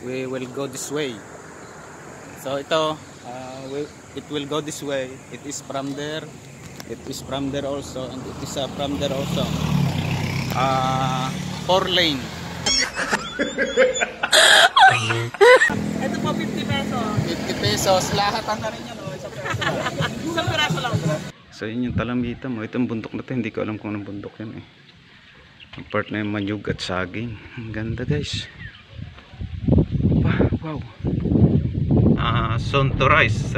we will go this way. So ito, it will go this way. It is from there. It is from there also, and it is from there also. 4 lane. Ito po 50 pesos. 50 pesos lahat ang rin yan. Isang piraso lang. So yun yung talamita mo. Itong bundok na ito, hindi ko alam kung anong bundok yan eh. Ang part na yung manyug at saging. Ang ganda guys. Wow. Son to rice.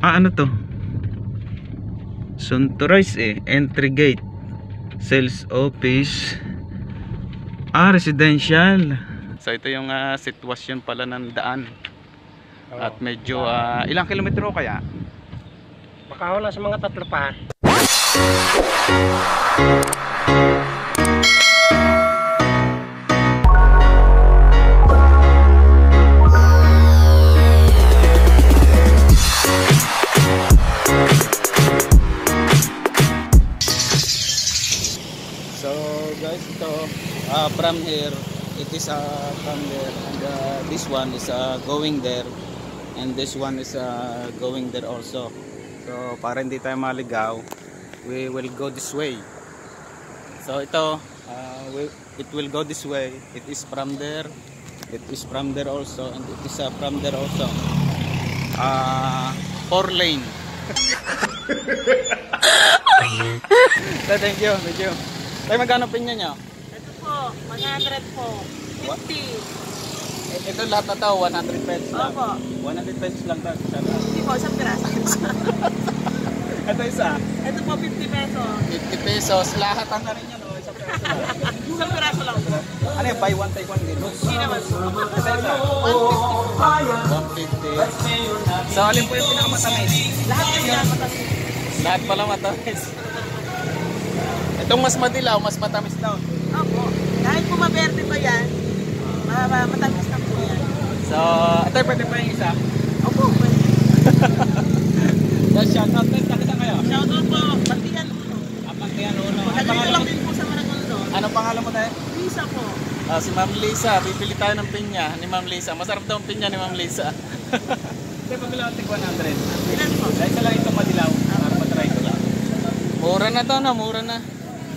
Ano to? Son to rice eh. Entry gate. Sales office. Residential. So ito yung sitwasyon pala ng daan. At medyo ilang kilometro kaya? Baka wala sa mga 3 pa. So guys, ito from here it is from there, and this one is going there, and this one is going there also. So para hindi tayo maligaw, we will go this way. So ito, it will go this way. It is from there. It is from there also, and it is from there also. 4 lane. So thank you. Tayo magkano pinya nyo? Ito po, 100 po. 50. Ito lahat na to, 100 pesos lang. Opo. 100 pesos lang to. Hindi po, isang piraso. Ito isa. Ito po 50 pesos. 50 pesos lahat ang rin yan. Isang piraso lang. Isang piraso lang po. Ano yung buy one take one dito? Hindi naman po. Ito isa. 150. So alin po yung pinakamatamis? Lahat ng yan matamis. Lahat pala matamis. Itong mas madilaw, mas matamis daw. Opo. Kahit po maberde pa yan, matamis na po yan. So, ito pwede pa yung isa? Opo, pwede. Yes, shoutout guys, nakita kayo? Shoutout po, Bantiyan Uno. Bantiyan Uno. Pagkakita lang din po sa Maragondo. Anong pangalan mo tayo? Lisa po. Si Ma'am Lisa, bibili tayo ng pinya ni Ma'am Lisa. Masarap daw ang pinya ni Ma'am Lisa. Ito pabila ang tig 100. Ilan po? Dahil sa lang itong madilaw, para matry ko lang. Mura na to, no? Mura na.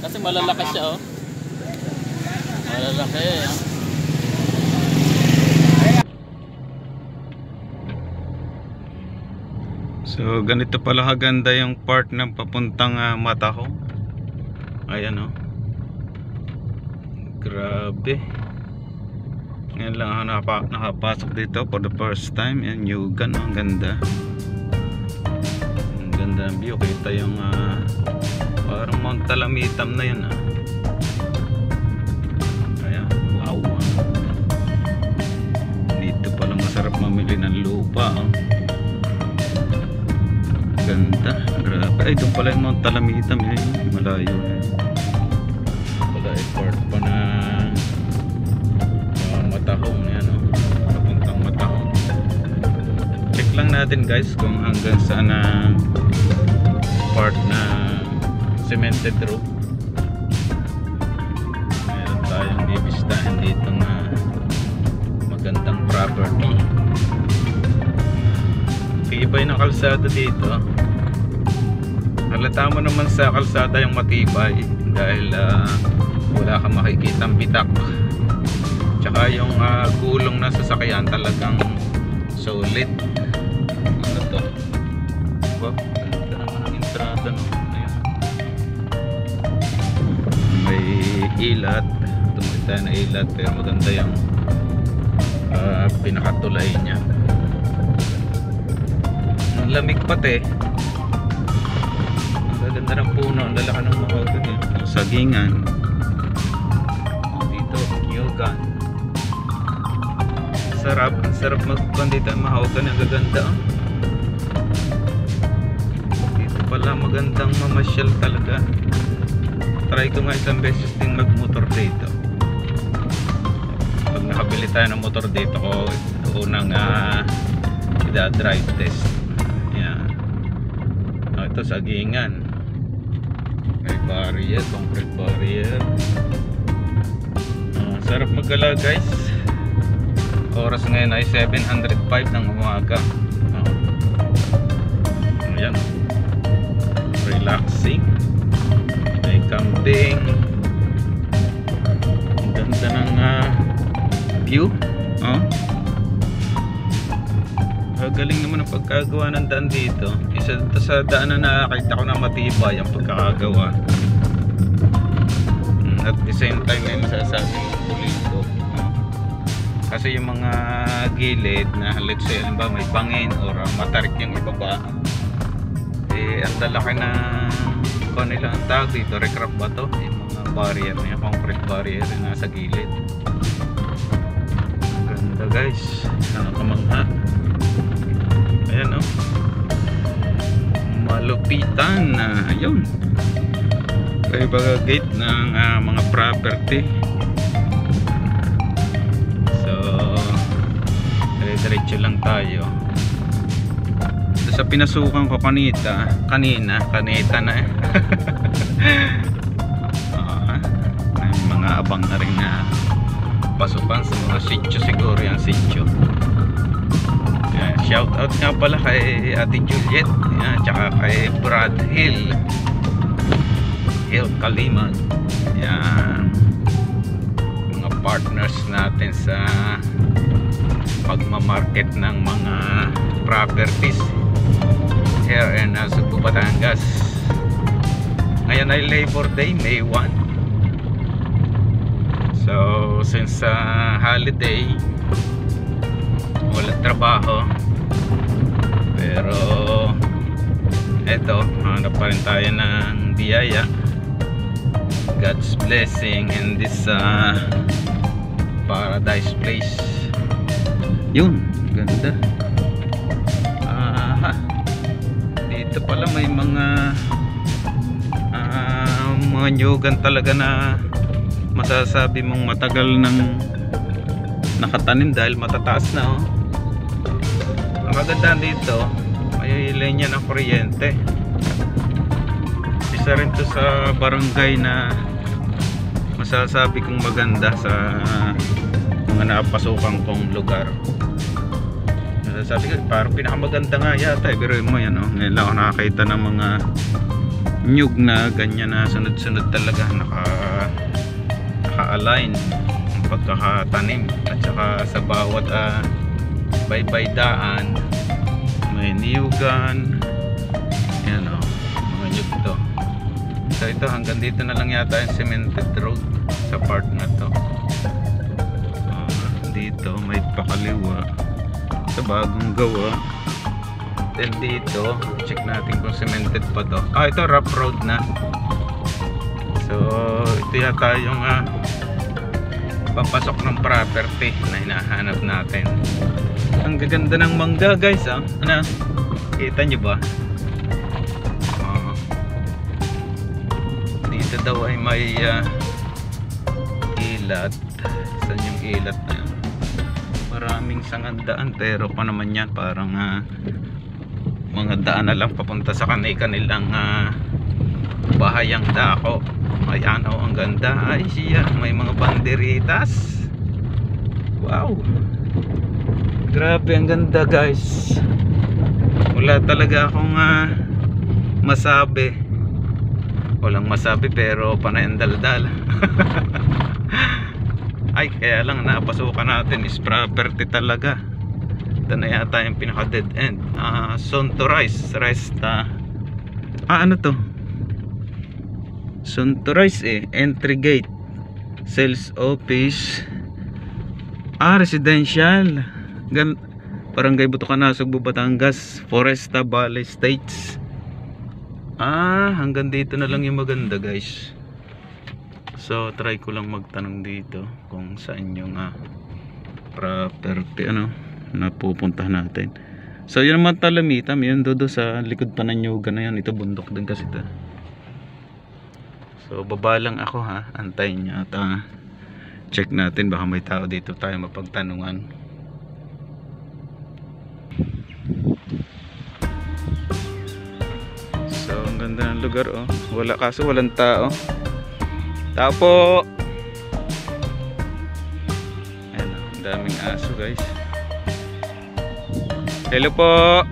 Kasi malalaki siya, oh. Malalaki, oh. So, ganito pala kaganda yung part ng papuntang Mataho. Ayan, oh. Grabe. Ngayon lang ako nakapasok dito for the first time. Ayan, Yugan, oh. Ang ganda. Ang ganda ng view. Kita yung parang Mount Talamitam na yun, Ayan, wow. Dito pala masarap mamili ng lupa, oh. Ganda, grabe. Ay, doon pala yung Mount Talamitam, malayo na. Pala ay part pa na Matahong yan, papuntang Matahong. Check lang natin guys kung hanggang saan na part na cemented roof. Meron tayong bibistahin dito na magandang property. Tibay ng kalsada dito. Halata mo naman sa kalsada yung matibay dahil wala kang makikitang bitak. Tsaka yung gulong na sasakyan talagang solid. Ano to? Wow, ganda naman ang entrada, no? May ilat, tumawid tayo na ilat, pero maganda yung pinakatulay niya. Ang lamig pati, ang ganda ng puno, ang lalaki ng mahogany, sagingan dito, Yugan. Sarap magpuan dito ang mahogany, ang gaganda, dito pala magandang mamasyal talaga. Try ko nga isang beses din magmotor dito. Pag nakabili tayo ng motor dito ko unang i-drive test. Yan. Ito sagingan. May barrier, concrete barrier. Sarap maggala guys. Oras ngayon ay 7:05 ng umaga. Ayan, relaxing, may kambing, ang ganda ng view. Galing naman ang pagkagawa ng daan dito. Isa sa daan na nakakita ko na matibay ang pagkakagawa. At the same time ay masasabi pulido. Kasi yung mga gilid na let's say halimbawa may bangin or matarik yung ibaba, ang lalaki na nila ang tawag dito, recrap ba to? Yung mga barrier, yung concrete barrier na nasa gilid. Ganda guys, nakakamangha. Ayan malupitan na ayun. Kaya baga gate ng mga property. So dire-diretso lang tayo. Sa pinasukan ko kanina na may mga abang na rin na pasukan sa mga sityo, siguro yung sityo. Shout out nga pala kay Ate Juliet, tsaka kay Brad Hill Kaliman, yan, mga partners natin sa pagmamarket ng mga properties here in Cebu, Batangas. Ngayon ay Labor Day, May 1. So since holiday, walang trabaho, pero eto, hanap pa rin tayo ng biyaya, God's blessing in this paradise place. Yun, ganda. Dito pala may mga nyugan talaga na masasabi mong matagal nang nakatanim dahil matataas na. Ang maganda dito, may linya ng kuryente. Isa rin to sa barangay na masasabi kong maganda sa mga napasukan kong lugar. Masasabi ko parang pinakamaganda nga yata, pero mo yan, ngayon lang ako nakakita ng mga nyug na ganyan na sunod-sunod talaga, naka-align ang pagkakatanim, at saka sa bawat baybay daan may niyugan. Yan mga nyug to. So ito, hanggang dito na lang yata yung cemented road sa part na to. Dito may pakaliwa sa bagong gawa. Then dito, check natin kung cemented pa to. Ito rough road na. So ito yata yung papasok ng property na hinahanap natin. Ang gaganda ng mangga guys, ano? Kita nyo ba? Dito daw ay may ilat. Saan yung ilat na yun? Maraming sangandaan, pero pa naman yan parang mga daan na lang papunta sa kanilang bahayang dako. Ayan ang ganda. Ay siya, may mga banderitas. Wow, grabe, ang ganda guys. Wala talaga akong masabi. Walang masabi, pero panay ang daldal. Ay, kaya lang napasukan natin is property talaga. Ito na yata yung pinaka dead end. Suntorise Resta. Ano to? Suntorise entry gate, sales office, residential, Barangay Butukan, Cebu, Batangas, Foresta Valley Estates. Hanggang dito na lang yung maganda guys. So try ko lang magtanong dito kung saan yung property na pupuntahan natin. So yun naman Talamitam, yun dodo sa likod pa ng nyugan na yun. Ito bundok din kasi ito. So baba lang ako, antayin nyo at check natin, baka may tao dito tayo mapagtanungan. So ang ganda ng lugar, wala, kaso walang tao. Tao po. Ayan, ang Daming aso guys. Hello po.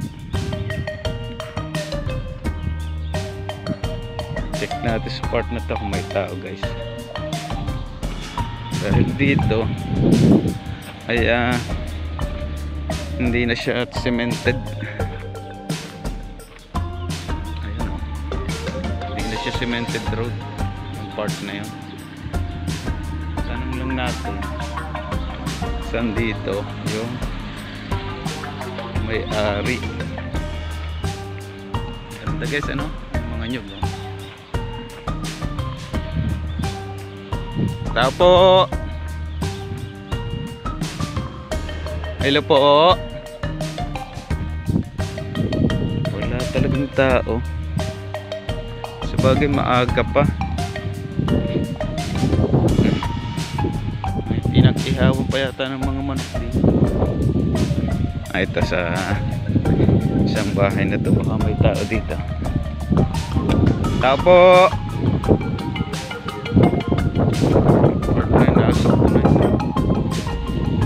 Check natin sa part na to kung may tao guys. Dahil dito ay hindi na siya cemented. Ayun, hindi na siya cemented road ang part na yun. Tanong lang natin saan dito yung may-ari. Ganda guys, ano? Yung mga nyug, no? Tao po. Hello po. Wala talagang tao. Sabagay maaga pa. May pinag-ihawan pa yata ng mga manok dito. Ay, ito sa isang bahay na to. Baka may tao dito. Tao po.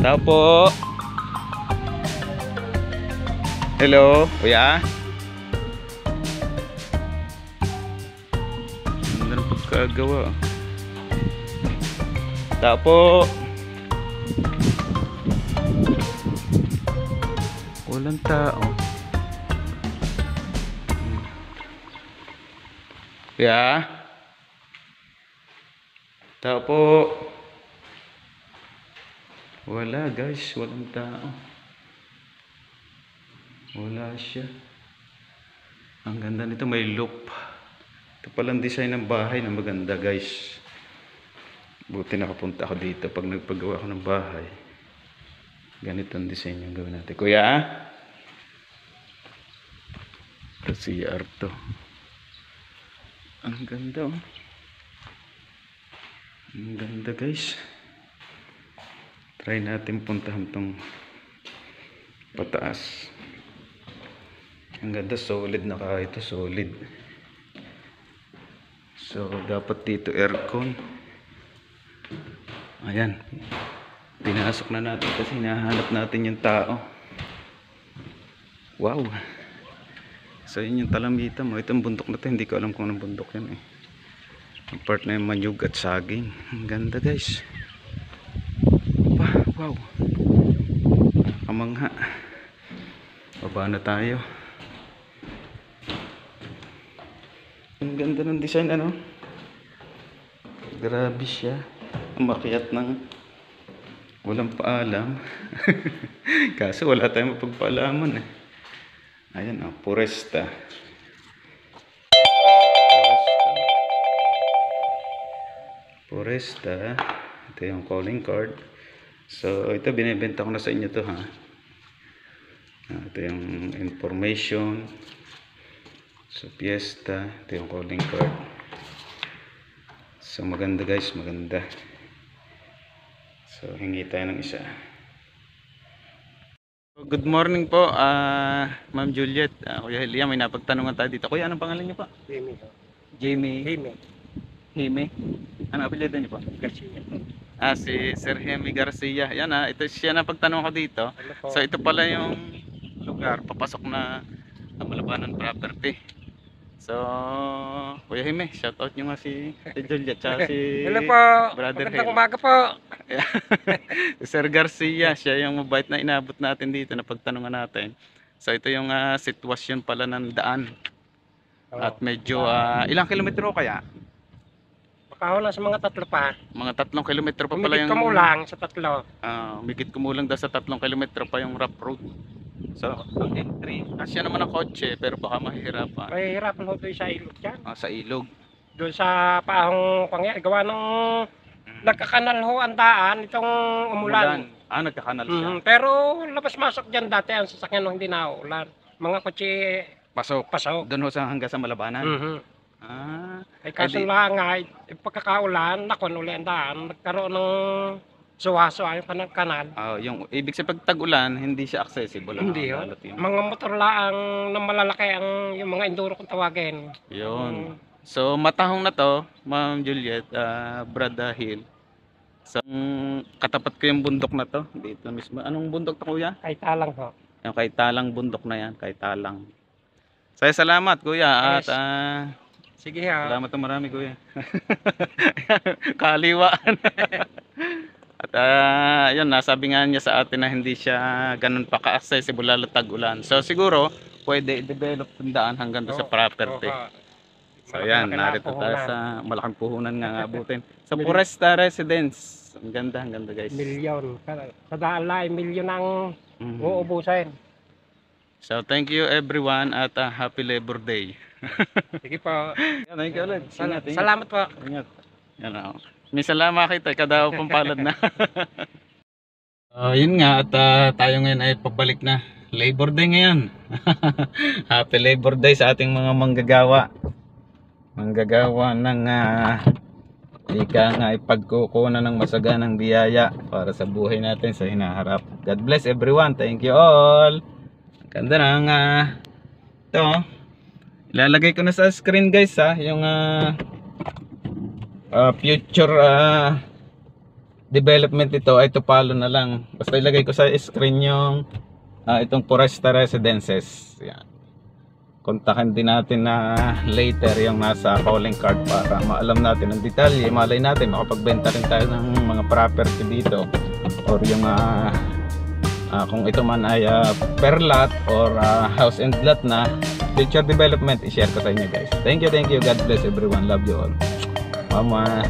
Tao po. Hello, kuya. Ganda ng pagkagawa. Tao po. Walang tao. Kuya. Tao po. Wala guys, walang tao. Wala siya. Ang ganda nito, may loop. Ito palang design ng bahay na maganda guys. Buti nakapunta ako dito pag nagpagawa ako ng bahay. Ganito ang design yung gawin natin. Kuya? Ito CR to. Ang ganda oh. Ang ganda guys. Try natin puntahan tong pataas. Ang ganda, solid na kahit ito, solid. So dapat dito aircon. Ayan, pinasok na natin kasi hinahanap natin yung tao. Wow. So yun yung talamita mo. Itong bundok na ito, hindi ko alam kung anong bundok yan eh. Ang part na yung manyug at saging. Ang ganda guys. Wow, kamangha. Baba na tayo. Ang ganda ng design, ano? Grabe siya. Umakyat ng walang paalam. Kaso wala tayong mapagpaalaman eh. Ayan oh, Foresta. Foresta. Ito yung calling card. So ito binibenta ko na sa inyo to ha. Ito yung information. So Fiesta, ito yung calling card. So maganda guys, maganda. So hingi tayo ng isa. Good morning po, Ma'am Juliet, Kuya Helia, may napagtanungan tayo dito. Kuya, anong pangalan niyo po? Jamie. Jamie. Jamie. Hime. Ano apelyido niyo po? Garcia. Si Sir Hemi Garcia. Yan ito siya na pagtanong ko dito. So ito pala yung lugar papasok na Malabanan property. So Kuya Hime, shout out nyo nga si Juliet at si Hello po. Brother Magandang Hel. umaga po. Sir Garcia, siya yung mabait na inabot natin dito na pagtanungan natin. So ito yung sitwasyon pala ng daan. At medyo ilang kilometro kaya? Makahula sa mga 3 pa. Mga 3 kilometro pa pala Umigit yung kumulang sa 3. Migit kumulang daw sa 3 kilometro pa yung rough road. So ang entry, siya naman ang kotse pero baka mahihirapan. Mahihirapan ho doon sa ilog dyan. Sa ilog. Doon sa paahong pangya, gawa ng nagkakanal ho ang daan itong umulan. Nagkakanal siya. Pero labas-masok dyan dati ang sasakyan nung hindi naulan. Mga kotse pasok. Doon ho hanggang sa Malabanan. Ay kaso lang nga, pagkakaulan, nakon uli ang daan, nagkaroon ng suwaso ay kanal. Yung ibig sabihin pag tag-ulan, hindi siya accessible. Hindi ho. Mga motor lang na malalaki ang yung mga enduro kung tawagin. Yun. So matahong na to, Ma'am Juliet, Brother Hill. So, katapat ko yung bundok na to. Dito mismo. Anong bundok to, kuya? Kahit alang ho. Yung kay Talang bundok na yan. Kay Talang. Saya salamat, kuya. At Yes. Sige ha. salamat na marami, kuya. Kaliwaan. At yun, nasabi nga niya sa atin na hindi siya ganun pa ka-accessible lalo tag-ulan. So siguro, pwede i-develop yung daan hanggang doon sa property. So yan, narito tayo sa malaking puhunan nga abutin. Sa Foresta Residence. Ang ganda guys. Milyon. Sa daan lang, milyon ang Mhm. uubusin. So thank you everyone at happy Labor Day. Sige po. Yan, thank you ulit. Ingat, ingat. Salamat po. Ingat. Yan ako. Minsan lang makita, kada pampalad na. Yun nga, at tayo ngayon ay pabalik na. Labor Day ngayon. Happy Labor Day sa ating mga manggagawa. Manggagawa ng ika nga ipagkukunan ng masaganang biyaya para sa buhay natin sa hinaharap. God bless everyone. Thank you all. Ganda ng ito. Ilalagay ko na sa screen guys yung future development ito ay tupalo na lang. Basta ilagay ko sa screen yung itong Foresta Residences. Yan. Kontakin din natin na later yung nasa calling card para maalam natin ang detalye. Malay natin makapagbenta rin tayo ng mga property dito or yung kung ito man ay per lot or house and lot na future development, i-share ko sa inyo guys. Thank you, God bless everyone, love you all, mama.